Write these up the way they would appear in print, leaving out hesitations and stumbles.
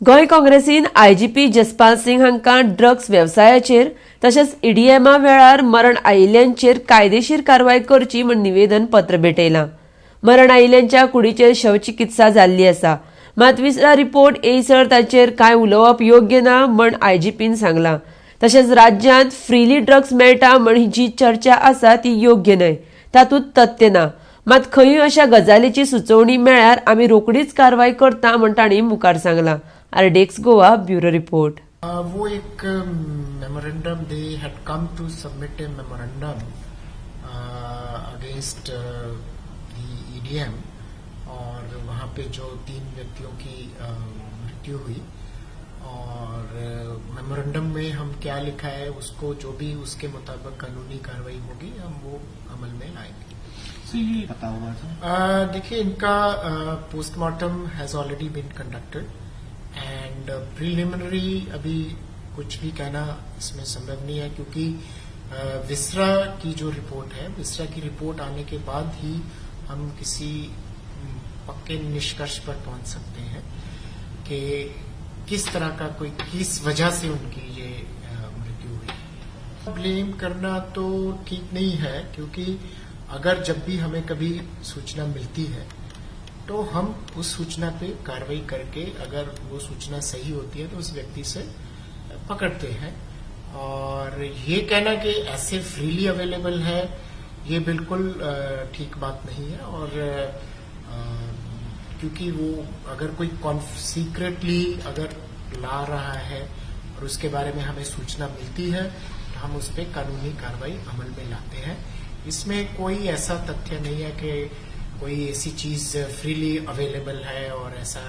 गोंय काँग्रेसीन आयजीपी जसपाल सिंग हांकां ड्रग्स वेवसायाचेर तशेंच ईडीएमा वेळार मरण आयिल्ल्यांचेर कायदेशीर कारवाय करची म्हूण निवेदन पत्र भेटयलां. मरण आयिल्ल्यांच्या कुडीचेर शवचिकित्सा जाल्ली आसा, मात विसरा रिपोर्ट येयसर ताचेर कांय उलोवप योग्य ना म्हूण आयजीपीन सांगलां. तशेंच राज्यांत फ्रीली ड्रग्स मेळटा म्हूण जी चर्चा आसा ती योग्य न्हय, तातूंत तथ्य ना. मात खंयूय अशा गजालीची सुचोवणी मेळ्ळ्यार आमी रोखडीच कारवाय करता म्हूण तांणी मुखार सांगलां. आरडेक्स गोवा ब्युरो रिपोर्ट. वो एक मेमोरेंडम दे had come to submit a memorandum against the EDM और वहाँ पे जो 3 व्यक्तियों की मृत्यु हुई और मेमोरेंडम में हम क्या लिखा है उसको जो भी उसके मुताबिक कानूनी कार्रवाई होगी हम वो अमल में लाएंगे. ये पता होगा देखिए इनका postmortem has already been conducted and preliminary अभी कुछ भी कहना इसमें संभव नहीं है क्योंकि विसरा की जो रिपोर्ट है विसरा की रिपोर्ट आने के बाद ही हम किसी पक्के निष्कर्ष पर पहुंच सकते हैं कि किस तरह का कोई किस वजह से उनकी ये मृत्यु हुई. ब्लेम करना तो ठीक नहीं है क्योंकि अगर जब भी हमें कभी सूचना मिलती है तो हम उस सूचना पे कार्रवाई करके अगर वो सूचना सही होती है तो उस व्यक्ति से पकड़ते हैं. और ये कहना कि ऐसे फ्रीली अवेलेबल है ये बिल्कुल ठीक बात नहीं है. और क्योंकि वो अगर कोई सीक्रेटली अगर ला रहा है और उसके बारे में हमें सूचना मिलती है तो हम उस पर कानूनी कार्रवाई अमल में लाते हैं. इसमें कोई ऐसा तथ्य नहीं है कि कोई ऐसी चीज फ्रीली अवेलेबल है और ऐसा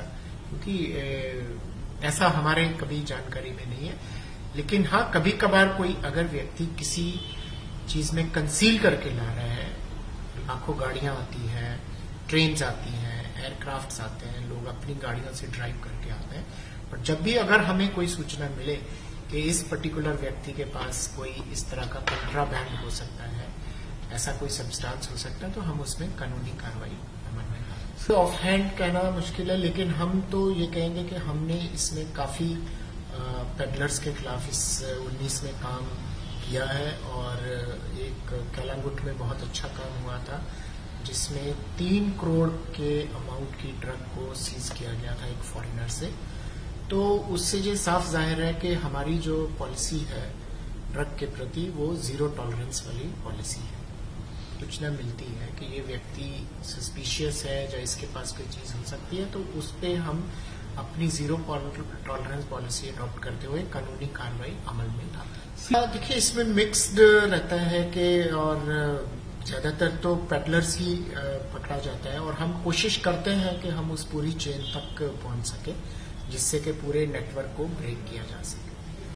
क्योंकि ऐसा हमारे कभी जानकारी में नहीं है. लेकिन हाँ कभी कभार कोई अगर व्यक्ति किसी चीज में कंसील करके ला रहा है, लाखों गाड़ियां आती हैं, ट्रेन्स आती हैं, एयरक्राफ्ट्स आते हैं, लोग अपनी गाड़ियों से ड्राइव करके आते हैं. पर जब भी अगर हमें कोई सूचना मिले कि इस पर्टिकुलर व्यक्ति के पास कोई इस तरह का कंट्राबैंड हो सकता है, ऐसा कोई सब्सटेंस हो सकता है तो हम उसमें कानूनी कार्रवाई अमल में लाएंगे. ऑफ हैंड कहना मुश्किल है लेकिन हम तो ये कहेंगे कि हमने इसमें काफी पेडलर्स के खिलाफ इस 19 में काम किया है. और एक कलांगुट में बहुत अच्छा काम हुआ था जिसमें 3 करोड़ के अमाउंट की ड्रग को सीज किया गया था एक फॉरेनर से. तो उससे ये साफ जाहिर है कि हमारी जो पॉलिसी है ड्रग के प्रति वो जीरो टॉलरेंस वाली पॉलिसी है. सूचना मिलती है कि ये व्यक्ति सस्पिशियस है या इसके पास कोई चीज हो सकती है तो उस पर हम अपनी जीरो टॉलरेंस पॉलिसी अडॉप्ट करते हुए कानूनी कार्रवाई अमल में लाते हैं. देखिए इसमें मिक्स्ड रहता है कि और ज्यादातर तो पेडलर्स ही पकड़ा जाता है और हम कोशिश करते हैं कि हम उस पूरी चेन तक पहुंच सके जिससे कि पूरे नेटवर्क को ब्रेक किया जा सके.